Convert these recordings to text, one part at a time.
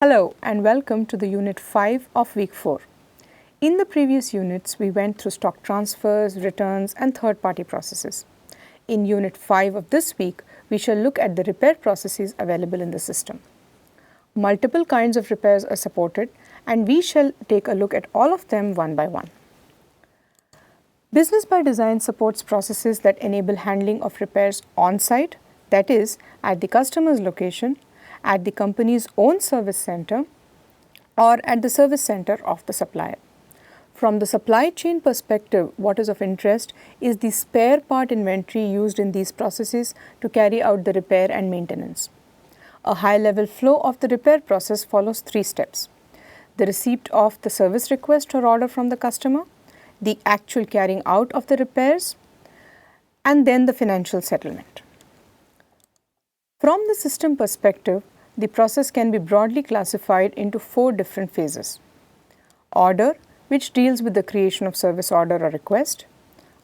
Hello and welcome to the Unit 5 of Week 4. In the previous units, we went through stock transfers, returns and third-party processes. In Unit 5 of this week, we shall look at the repair processes available in the system. Multiple kinds of repairs are supported and we shall take a look at all of them one by one. Business by Design supports processes that enable handling of repairs on-site, that is, at the customer's location, at the company's own service center, or at the service center of the supplier. From the supply chain perspective, what is of interest is the spare part inventory used in these processes to carry out the repair and maintenance. A high-level flow of the repair process follows 3 steps: the receipt of the service request or order from the customer, the actual carrying out of the repairs, and then the financial settlement. From the system perspective, the process can be broadly classified into 4 different phases. Order, which deals with the creation of service order or request.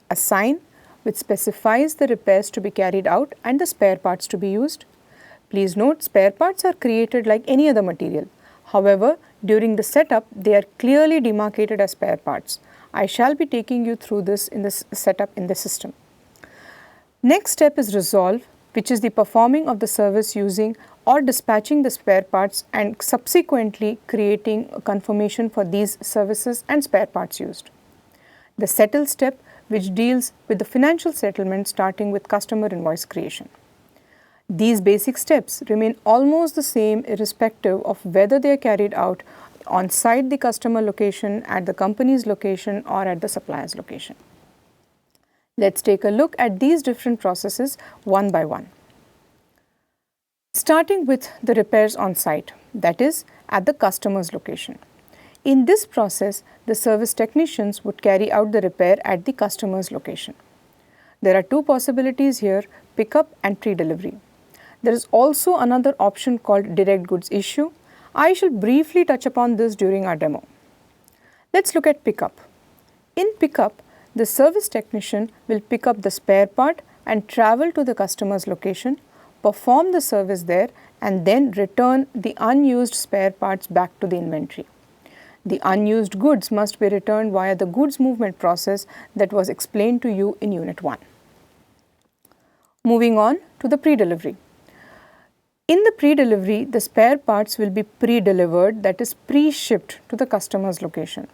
Assign, which specifies the repairs to be carried out and the spare parts to be used. Please note, spare parts are created like any other material. However, during the setup, they are clearly demarcated as spare parts. I shall be taking you through this in this setup in the system. Next step is resolve, which is the performing of the service using or dispatching the spare parts and subsequently creating a confirmation for these services and spare parts used. The settle step, which deals with the financial settlement starting with customer invoice creation. These basic steps remain almost the same irrespective of whether they are carried out on-site the customer location, at the company's location, or at the supplier's location. Let's take a look at these different processes one by one. Starting with the repairs on site, that is, at the customer's location. In this process, the service technicians would carry out the repair at the customer's location. There are 2 possibilities here: pickup and pre-delivery. There is also another option called direct goods issue. I shall briefly touch upon this during our demo. Let's look at pickup. In pickup, the service technician will pick up the spare part and travel to the customer's location, perform the service there, and then return the unused spare parts back to the inventory. The unused goods must be returned via the goods movement process that was explained to you in Unit 1. Moving on to the pre-delivery. In the pre-delivery, the spare parts will be pre-delivered, that is pre-shipped to the customer's location.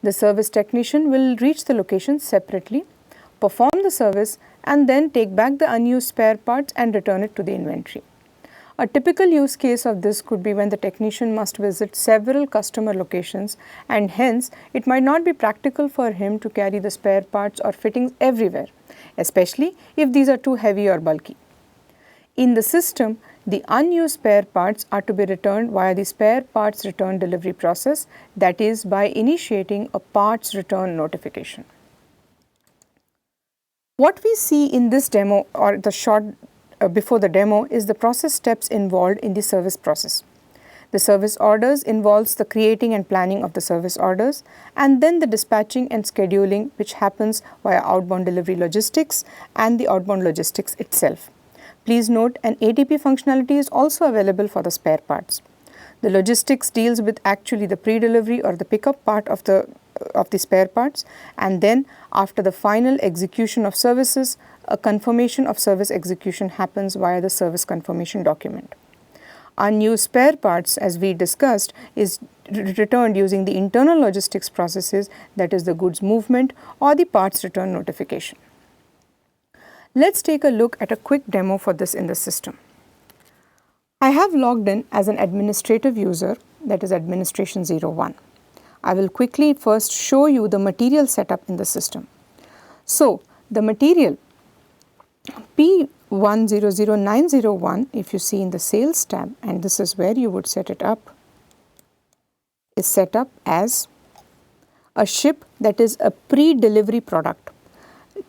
The service technician will reach the location separately, perform the service, and then take back the unused spare parts and return it to the inventory. A typical use case of this could be when the technician must visit several customer locations and hence it might not be practical for him to carry the spare parts or fittings everywhere, especially if these are too heavy or bulky. In the system, the unused spare parts are to be returned via the spare parts return delivery process, that is, by initiating a parts return notification. What we see in this demo or the short before the demo is the process steps involved in the service process. The service orders involves the creating and planning of the service orders, and then the dispatching and scheduling, which happens via outbound delivery logistics and the outbound logistics itself. Please note, an ATP functionality is also available for the spare parts. The logistics deals with actually the pre-delivery or the pickup part of the spare parts, and then after the final execution of services, a confirmation of service execution happens via the service confirmation document. Unused spare parts, as we discussed, is returned using the internal logistics processes, that is the goods movement or the parts return notification. Let's take a look at a quick demo for this in the system. I have logged in as an administrative user, that is administration 01. I will quickly first show you the material setup in the system. So, the material P100901, if you see in the sales tab, and this is where you would set it up, is set up as a ship, that is a pre-delivery product.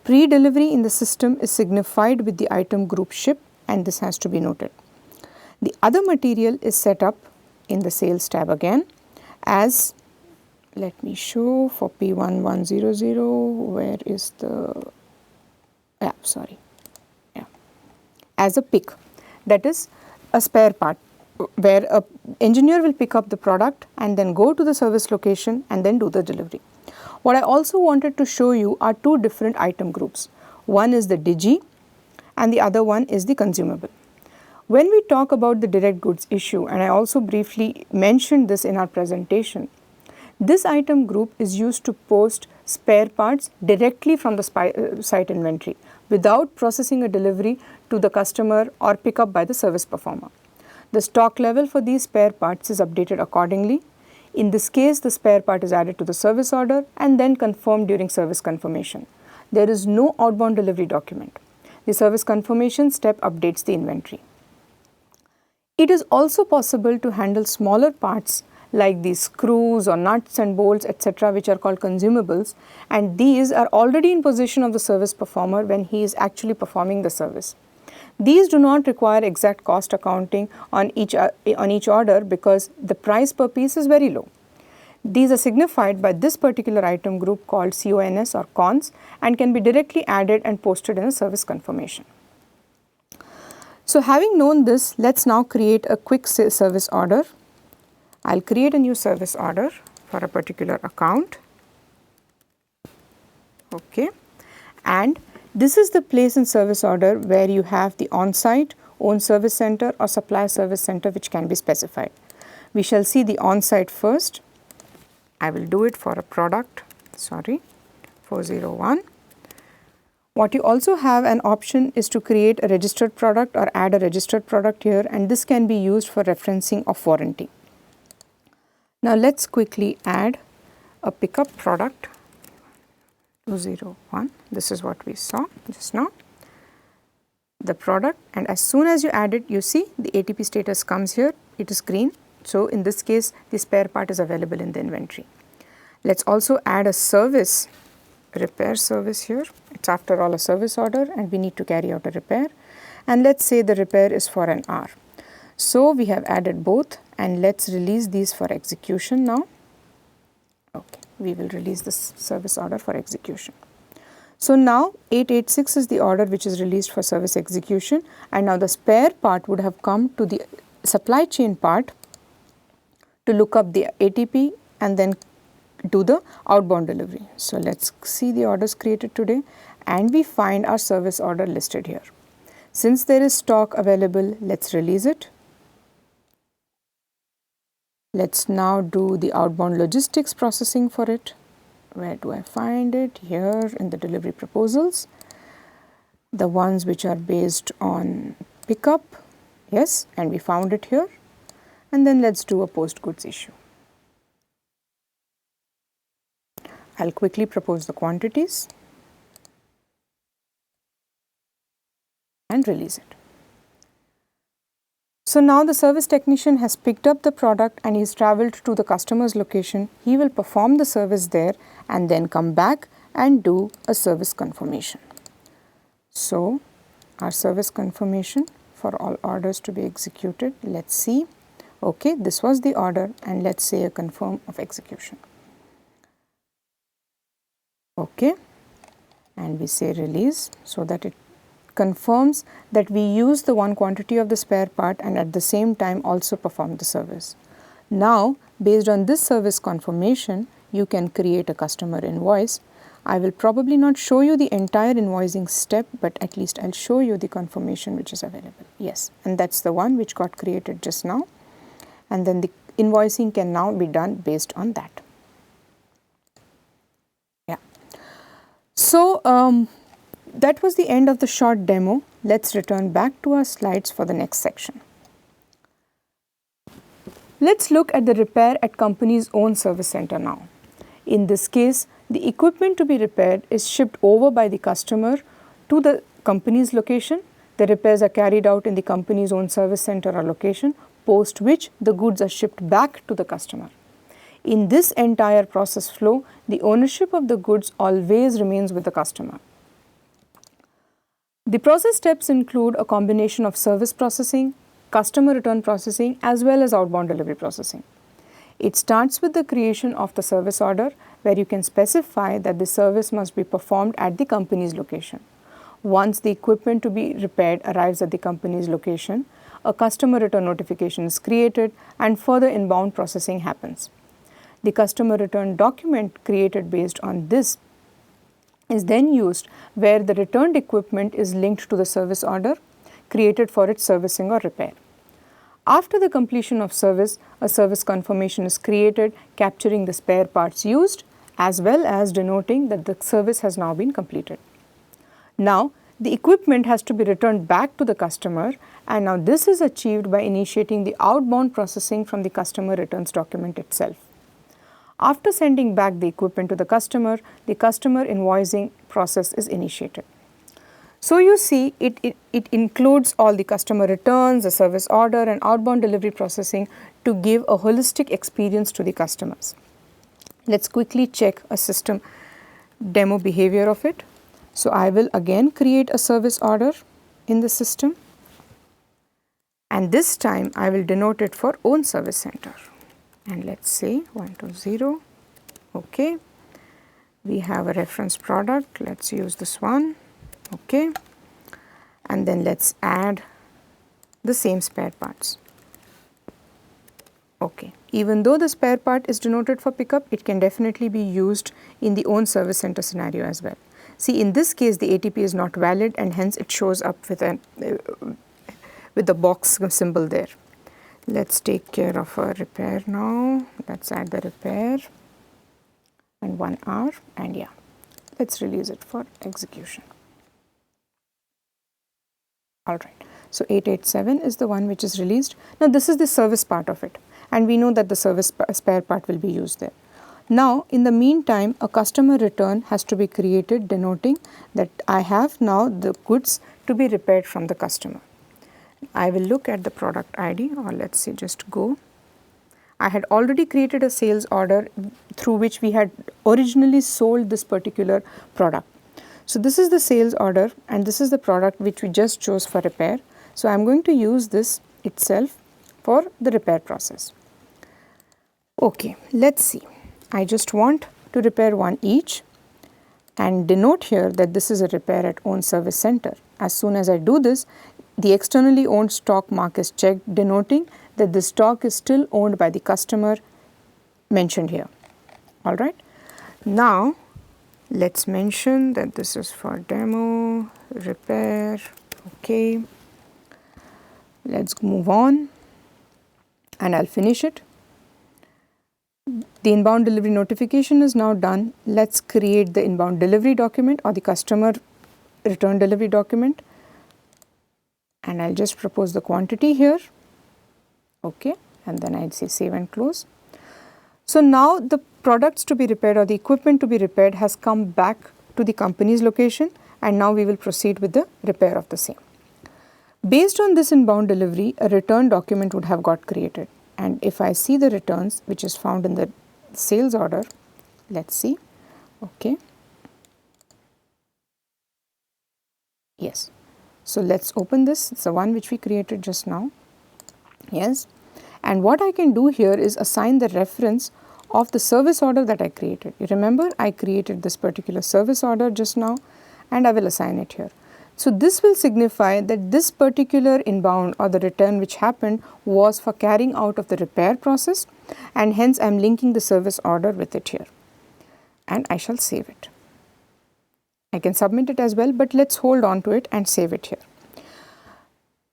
Pre-delivery in the system is signified with the item group ship, and this has to be noted. The other material is set up in the sales tab again as, let me show for P1100, where is the, as a pick, that is a spare part. where a engineer will pick up the product and then go to the service location and then do the delivery. What I also wanted to show you are two different item groups. One is the Digi and the other one is the consumable. When we talk about the direct goods issue, and I also briefly mentioned this in our presentation, this item group is used to post spare parts directly from the site inventory without processing a delivery to the customer or pick up by the service performer. The stock level for these spare parts is updated accordingly. In this case, the spare part is added to the service order and then confirmed during service confirmation. There is no outbound delivery document. The service confirmation step updates the inventory. It is also possible to handle smaller parts like these screws or nuts and bolts, etc., which are called consumables, and these are already in possession of the service performer when he is actually performing the service. These do not require exact cost accounting on each order because the price per piece is very low. These are signified by this particular item group called CONS or CONS and can be directly added and posted in a service confirmation. So having known this, let's now create a quick service order. I'll create a new service order for a particular account. Okay, and this is the place in service order where you have the on-site, own service center or supplier service center which can be specified. We shall see the on-site first. I will do it for a product, 401. What you also have an option is to create a registered product or add a registered product here, and this can be used for referencing of warranty. Now let's quickly add a pickup product 201. This is what we saw just now, the product, and as soon as you add it, you see the ATP status comes here, it is green. So in this case, the spare part is available in the inventory. Let's also add a service, repair service here. It's after all a service order and we need to carry out a repair, and let's say the repair is for an hour. So we have added both, and let's release these for execution now. Okay, we will release this service order for execution. So now 886 is the order which is released for service execution, and now the spare part would have come to the supply chain part to look up the ATP and then do the outbound delivery. So let's see the orders created today, and we find our service order listed here. Since there is stock available, let's release it. Let's now do the outbound logistics processing for it. Where do I find it? Here in the delivery proposals, the ones which are based on pickup, yes, and we found it here. And then let's do a post goods issue. I'll quickly propose the quantities and release it. So now the service technician has picked up the product and he's traveled to the customer's location. He will perform the service there and then come back and do a service confirmation. So our service confirmation for all orders to be executed, let's see. Okay, this was the order, and let's say a confirm of execution. Okay, and we say release so that it confirms that we use the one quantity of the spare part and at the same time also perform the service. Now, based on this service confirmation, you can create a customer invoice. I will probably not show you the entire invoicing step, but at least I'll show you the confirmation which is available. Yes, and that's the one which got created just now. And then the invoicing can now be done based on that. Yeah. So, that was the end of the short demo. Let's return back to our slides for the next section. Let's look at the repair at company's own service center now. In this case, the equipment to be repaired is shipped over by the customer to the company's location. The repairs are carried out in the company's own service center or location, post which the goods are shipped back to the customer. In this entire process flow, the ownership of the goods always remains with the customer. The process steps include a combination of service processing, customer return processing, as well as outbound delivery processing. It starts with the creation of the service order, where you can specify that the service must be performed at the company's location. Once the equipment to be repaired arrives at the company's location, a customer return notification is created and further inbound processing happens. The customer return document created based on this is then used where the returned equipment is linked to the service order created for its servicing or repair. After the completion of service, a service confirmation is created capturing the spare parts used as well as denoting that the service has now been completed. Now, the equipment has to be returned back to the customer, and now this is achieved by initiating the outbound processing from the customer returns document itself. After sending back the equipment to the customer invoicing process is initiated. So you see it includes all the customer returns, the service order and outbound delivery processing to give a holistic experience to the customers. Let's quickly check a system demo behavior of it. So I will again create a service order in the system, and this time I will denote it for own service center. And let's say 120, okay. We have a reference product, let's use this one, okay. And then let's add the same spare parts. Okay, even though the spare part is denoted for pickup, it can definitely be used in the own service center scenario as well. See, in this case the ATP is not valid and hence it shows up with the box symbol there. Let's take care of a repair now. Let's add the repair and 1 hour, and yeah, let's release it for execution. Alright, so 887 is the one which is released. Now this is the service part of it, and we know that the service spare part will be used there. Now in the meantime, a customer return has to be created denoting that I have now the goods to be repaired from the customer. I will look at the product ID, or let's say just go. I had already created a sales order through which we had originally sold this particular product. So this is the sales order and this is the product which we just chose for repair. So I am going to use this itself for the repair process. Okay, let's see. I just want to repair one each and denote here that this is a repair at own service center. As soon as I do this, the externally owned stock mark is checked, denoting that the stock is still owned by the customer mentioned here. Alright. Now let's mention that this is for demo, repair, okay. Let's move on and I'll finish it. The inbound delivery notification is now done. Let's create the inbound delivery document or the customer return delivery document. And I'll just propose the quantity here, okay, and then I'd say save and close. So now the products to be repaired or the equipment to be repaired has come back to the company's location, and now we will proceed with the repair of the same. Based on this inbound delivery, a return document would have got created, and if I see the returns which is found in the sales order, let's see, okay, yes. So let's open this. It's the one which we created just now. Yes. And what I can do here is assign the reference of the service order that I created. You remember I created this particular service order just now, and I will assign it here. So this will signify that this particular inbound or the return which happened was for carrying out of the repair process, and hence I am linking the service order with it here. And I shall save it. I can submit it as well, but let's hold on to it and save it here.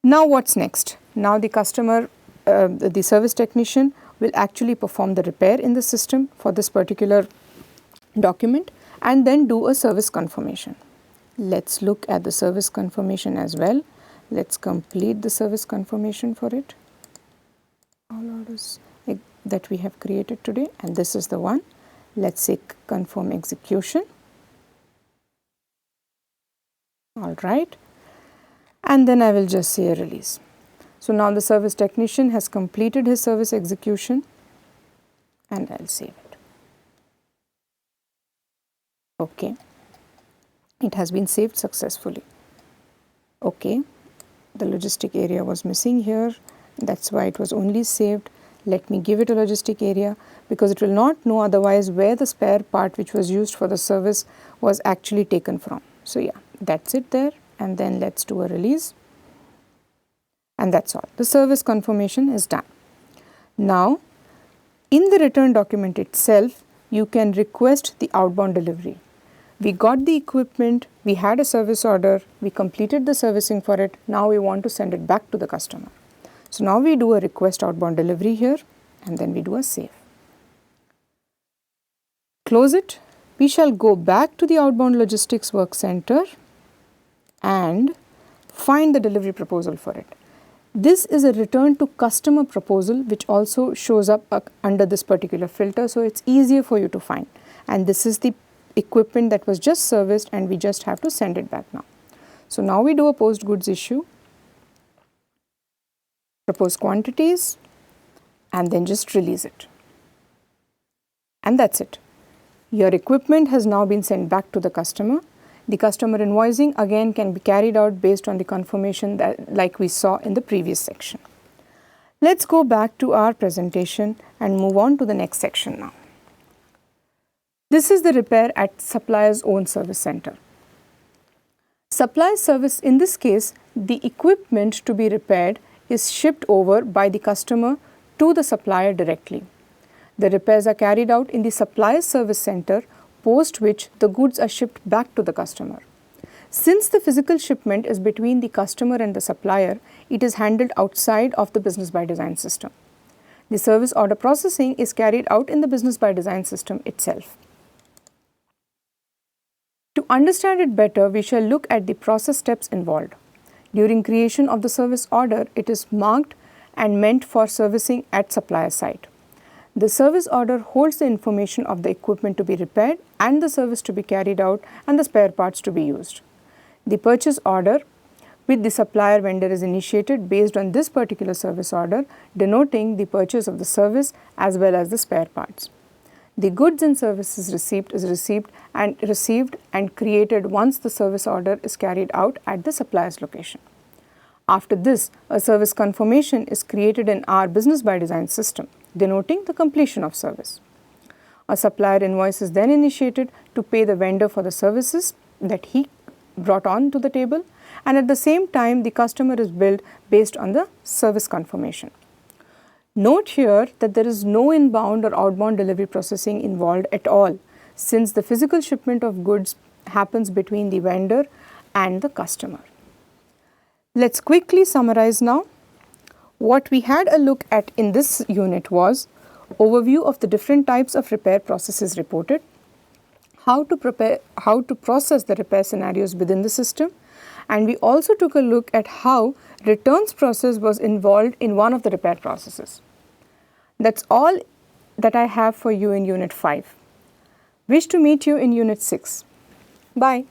Now what's next? Now the customer, the service technician will actually perform the repair in the system for this particular document and then do a service confirmation. Let's look at the service confirmation as well. Let's complete the service confirmation for it. All orders that we have created today, and this is the one. Let's say confirm execution. All right, and then I will just say a release. So now the service technician has completed his service execution, and I'll save it. Okay, it has been saved successfully. Okay, the logistic area was missing here, that's why it was only saved. Let me give it a logistic area because it will not know otherwise where the spare part which was used for the service was actually taken from. So yeah, that's it there, and then let's do a release. and that's all. The service confirmation is done. Now, in the return document itself, you can request the outbound delivery. We got the equipment, we had a service order, we completed the servicing for it, now we want to send it back to the customer. So now we do a request outbound delivery here, and then we do a save. Close it. We shall go back to the outbound logistics work center and find the delivery proposal for it. This is a return to customer proposal which also shows up under this particular filter, so it's easier for you to find. And this is the equipment that was just serviced and we just have to send it back now. So now we do a post goods issue, propose quantities, and then just release it. And that's it. Your equipment has now been sent back to the customer. The customer invoicing again can be carried out based on the confirmation that like we saw in the previous section. Let's go back to our presentation and move on to the next section now. This is the repair at supplier's own service center. Supplier service, in this case, the equipment to be repaired is shipped over by the customer to the supplier directly. The repairs are carried out in the supplier's service center, post which the goods are shipped back to the customer. Since the physical shipment is between the customer and the supplier, it is handled outside of the Business Bydesign system. The service order processing is carried out in the Business Bydesign system itself. To understand it better, we shall look at the process steps involved. During creation of the service order, it is marked and meant for servicing at supplier site. The service order holds the information of the equipment to be repaired and the service to be carried out and the spare parts to be used. The purchase order with the supplier vendor is initiated based on this particular service order, denoting the purchase of the service as well as the spare parts. The goods and services received is received and created once the service order is carried out at the supplier's location. After this, a service confirmation is created in our Business Bydesign system, denoting the completion of service. A supplier invoice is then initiated to pay the vendor for the services that he brought on to the table, and at the same time the customer is billed based on the service confirmation. Note here that there is no inbound or outbound delivery processing involved at all, since the physical shipment of goods happens between the vendor and the customer. Let's quickly summarize now. What we had a look at in this unit was overview of the different types of repair processes reported, how to process the repair scenarios within the system, and we also took a look at how returns process was involved in one of the repair processes. That's all that I have for you in Unit 5. Wish to meet you in Unit 6. Bye.